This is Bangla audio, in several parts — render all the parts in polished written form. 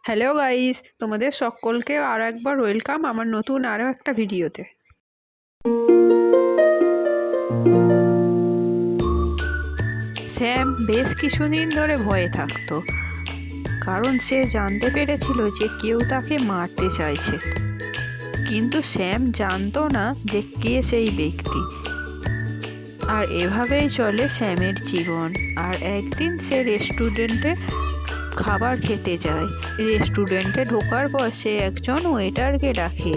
হ্যালো গাইস, তোমাদের সকলকে আরও একবার ওয়েলকাম আমার নতুন আরও একটা ভিডিওতে। স্যাম বেশ কিছুদিন ধরে ভয়ে থাকতো, কারণ সে জানতে পেরেছিল যে কেউ তাকে মারতে চাইছে। কিন্তু স্যাম জানতো না যে কে সেই ব্যক্তি। আর এভাবেই চলে স্যামের জীবন। আর একদিন সে রেস্টুরেন্টে খাবার খেতে যায়। রেস্টুরেন্টে ঢোকার পর সে একজন ওয়েটারকে ডাকে।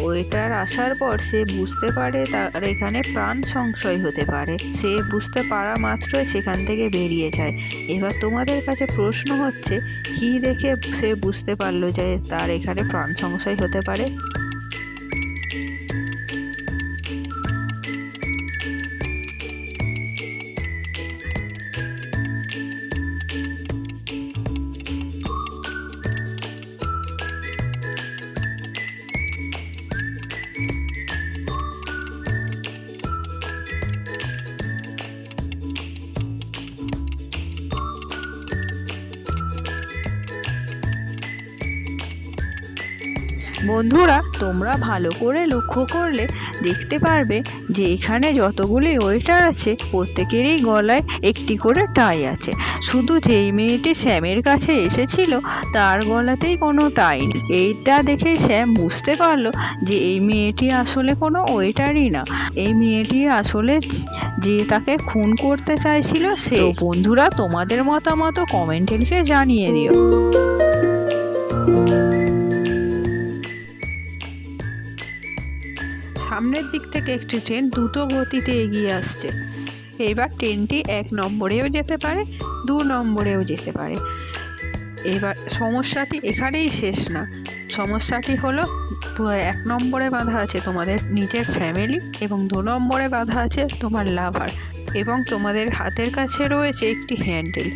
ওয়েটার আসার পর সে বুঝতে পারে তার এখানে প্রাণ সংশয় হতে পারে। সে বুঝতে পারা মাত্রই সেখান থেকে বেরিয়ে যায়। এবার তোমাদের কাছে প্রশ্ন হচ্ছে, কী দেখে সে বুঝতে পারলো যে তার এখানে প্রাণ সংশয় হতে পারে? বন্ধুরা, তোমরা ভালো করে লক্ষ্য করলে দেখতে পারবে যে এখানে যতগুলি ওয়েটার আছে প্রত্যেকেরই গলায় একটি করে টাই আছে। শুধু যেই মেয়েটি স্যামের কাছে এসেছিল তার গলাতেই কোনো টাই নেই। এইটা দেখেই স্যাম বুঝতে পারলো যে এই মেয়েটি আসলে কোনো ওয়েটারই না, এই মেয়েটি আসলে যে তাকে খুন করতে চাইছিল সে। বন্ধুরা, তোমাদের মতামত কমেন্টে লিখে জানিয়ে দিও। সামনের দিক থেকে একটি ট্রেন দ্রুত গতিতে এগিয়ে আসছে। এবার ট্রেনটি 1 নম্বরেও যেতে পারে, 2 নম্বরেও যেতে পারে। এবার সমস্যাটি এখানেই শেষ না। সমস্যাটি হলো 1 নম্বরে বাঁধা আছে তোমাদের নিজের ফ্যামিলি এবং 2 নম্বরে বাঁধা আছে তোমার লাভার, এবং তোমাদের হাতের কাছে রয়েছে একটি হ্যান্ডেল।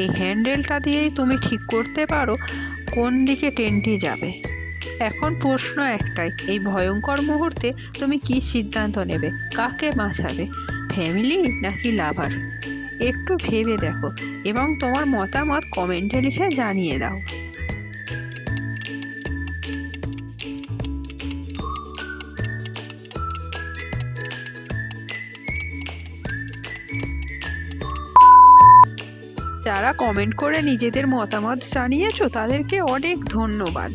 এই হ্যান্ডেলটা দিয়েই তুমি ঠিক করতে পারো কোন দিকে ট্রেনটি যাবে। এখন প্রশ্ন একটাই, এই ভয়ঙ্কর মুহূর্তে তুমি কি সিদ্ধান্ত নেবে? কাকে বাঁচাবে, ফ্যামিলি নাকি লাভার? একটু ভেবে দেখো এবং তোমার মতামত কমেন্টে লিখে জানিয়ে দাও। যারা কমেন্ট করে নিজেদের মতামত জানিয়েছো তাদেরকে অনেক ধন্যবাদ।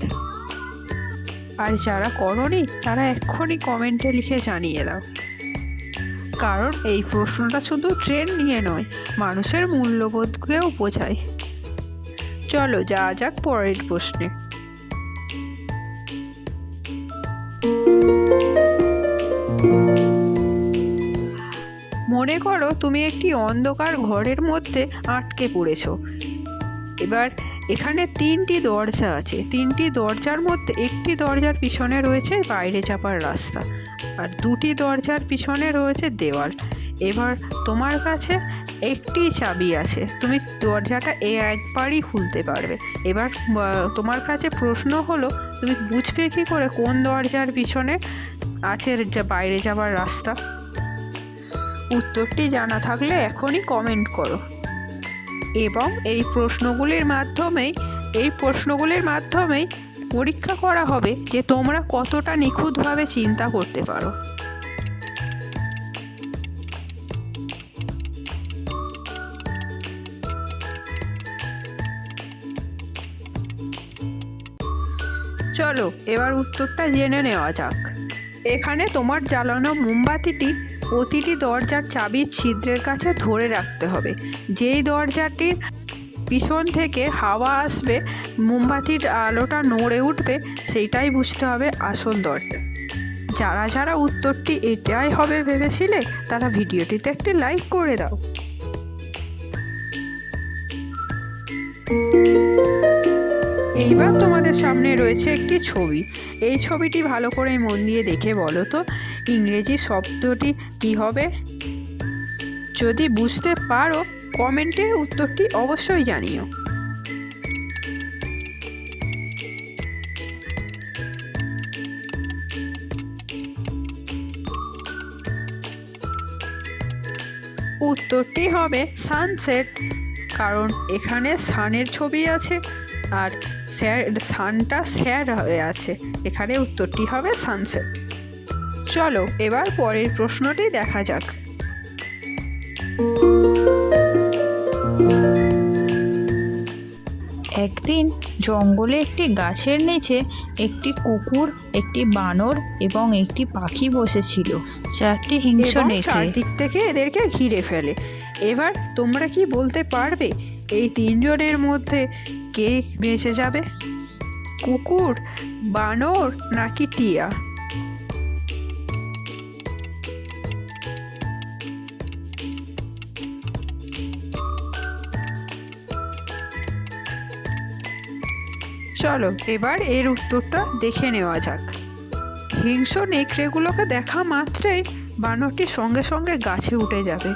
আর যারা করোনি তারা এক্ষুনি কমেন্টে লিখে জানিয়ে দাও, কারণ এই প্রশ্নটা শুধু ট্রেন নিয়ে নয়, মানুষের মূল্যবোধকেও বোঝায়। চলো যাওয়া যাক পরের প্রশ্নে। মনে করো তুমি একটি অন্ধকার ঘরের মধ্যে আটকে পড়েছো। এবার এখানে 3টি দরজা আছে। 3টি দরজার মধ্যে একটি দরজার পিছনে রয়েছে বাইরে যাবার রাস্তা, আর 2টি দরজার পিছনে রয়েছে দেওয়াল। এবার তোমার কাছে একটি চাবি আছে, তুমি দরজাটা একবারই খুলতে পারবে। এবার তোমার কাছে প্রশ্ন হলো, তুমি বুঝবে কী করে কোন দরজার পিছনে আছে বাইরে যাবার রাস্তা? উত্তরটি জানা থাকলে এখনই কমেন্ট করো। এবং এই প্রশ্নগুলির মাধ্যমেই পরীক্ষা করা হবে যে তোমরা কতটা নিখুঁতভাবে চিন্তা করতে পারো। চলো এবার উত্তরটা জেনে নেওয়া যাক। এখানে তোমার জ্বালানো মোমবাতিটি প্রতিটি দরজার চাবির ছিদ্রের কাছে ধরে রাখতে হবে। যেই দরজাটির পিছন থেকে হাওয়া আসবে, মোমবাতির আলোটা নড়ে উঠবে, সেইটাই বুঝতে হবে আসল দরজা। যারা যারা উত্তরটি এটাই হবে ভেবেছিলে তারা ভিডিওটিতে একটি লাইক করে দাও। এইবার তোমাদের সামনে রয়েছে একটি ছবি। এই ছবিটি ভালো করে মন দিয়ে দেখে বলো তো ইংরেজি শব্দটি কি হবে? যদি বুঝতে পারো কমেন্টে উত্তরটি অবশ্যই জানিও। উত্তরটি হবে সানসেট, কারণ এখানে সানের ছবি আছে আর সানটা স্যাড হয়ে আছে, এখানে উত্তরটি হবে সানসেট। চলো এবার পরের প্রশ্নটি দেখা যাক। একদিন জঙ্গলে একটি গাছের নিচে একটি কুকুর, একটি বানর এবং একটি পাখি বসেছিল। চারটি হিংস্র এবং নেকড়ে চারদিক থেকে এদেরকে ঘিরে ফেলে। এবার তোমরা কি বলতে পারবে এই তিনজনের মধ্যে কে বেঁচে যাবে? কুকুর, বানর নাকি টিয়া? চলো এবার এর উত্তরটা দেখে নেওয়া যাক। হিংস্র নেকড়েগুলোকে দেখা মাত্রই বানরটি সঙ্গে সঙ্গে গাছে উঠে যাবে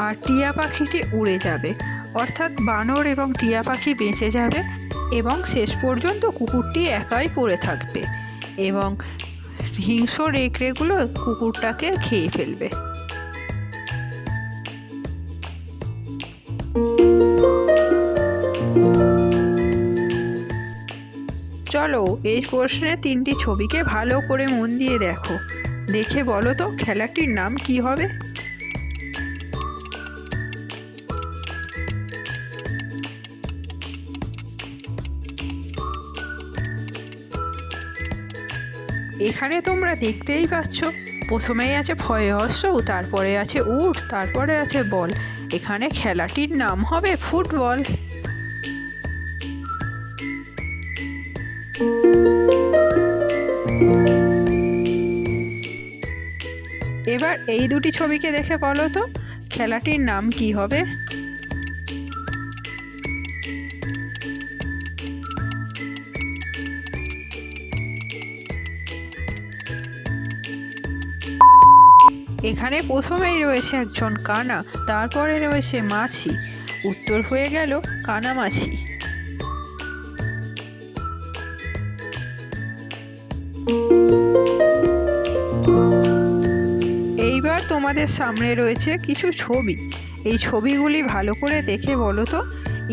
আর টিয়া পাখিটি উড়ে যাবে, অর্থাৎ বানর এবং টিয়া পাখি বেঁচে যাবে এবং শেষ পর্যন্ত কুকুরটি একাই পড়ে থাকবে এবং হিংস্র নেকড়েগুলো কুকুরটাকে খেয়ে ফেলবে। চলো এই প্রশ্নের তিনটি ছবিকে ভালো করে মন দিয়ে দেখো, দেখে বলো তো খেলাটির নাম কি হবে? এখানে তোমরা দেখতেই পাচ্ছ, প্রথমেই আছে ফয়হস্য, তারপরে আছে উট, তারপরে আছে বল। এখানে খেলাটির নাম হবে ফুটবল। এবার এই দুটি ছবিকে দেখে বলো তো খেলাটির নাম কি হবে? এখানে প্রথমেই রয়েছে একজন কানা, তারপরে রয়েছে মাছি। উত্তর হয়ে গেল কানামাছি। এইবার তোমাদের সামনে রয়েছে কিছু ছবি। এই ছবিগুলি ভালো করে দেখে বলো তো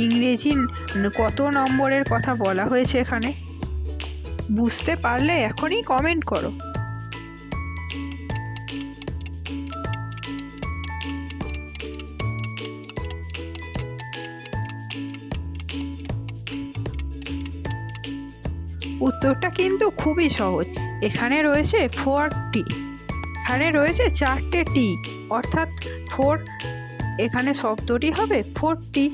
ইংরেজি কত নম্বরের কথা বলা হয়েছে এখানে। বুঝতে পারলে এখনই কমেন্ট করো। উত্তরটা কিন্তু খুবই সহজ। এখানে রয়েছে 4টি, এখানে রয়েছে 4টে টি, অর্থাৎ 4, এখানে শব্দটি হবে 4টি।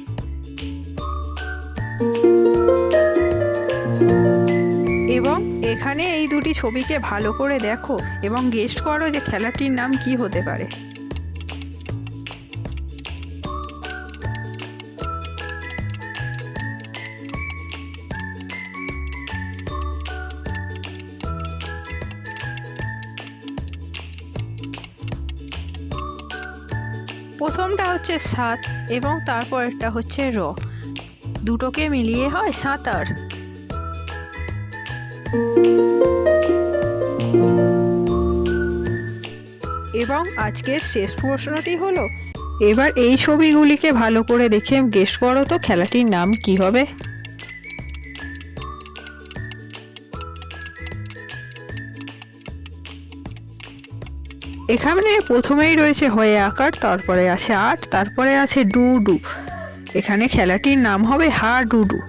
এবং এখানে এই দুটি ছবিকে ভালো করে দেখো এবং গেস করো যে খেলাটির নাম কি হতে পারে। প্রথমটা হচ্ছে সাত এবং তারপরেরটা হচ্ছে র, দুটোকে মিলিয়ে হয় সাঁতার। এবং আজকের শেষ প্রশ্নটি হলো, এবার এই ছবিগুলিকে ভালো করে দেখে গেস করো তো খেলাটির নাম কি হবে। এখানে প্রথমেই রয়েছে হয়ে আকার, তারপরে আছে আট, তারপরে আছে ডু ডু। এখানে খেলাটির নাম হবে হা ডু ডু।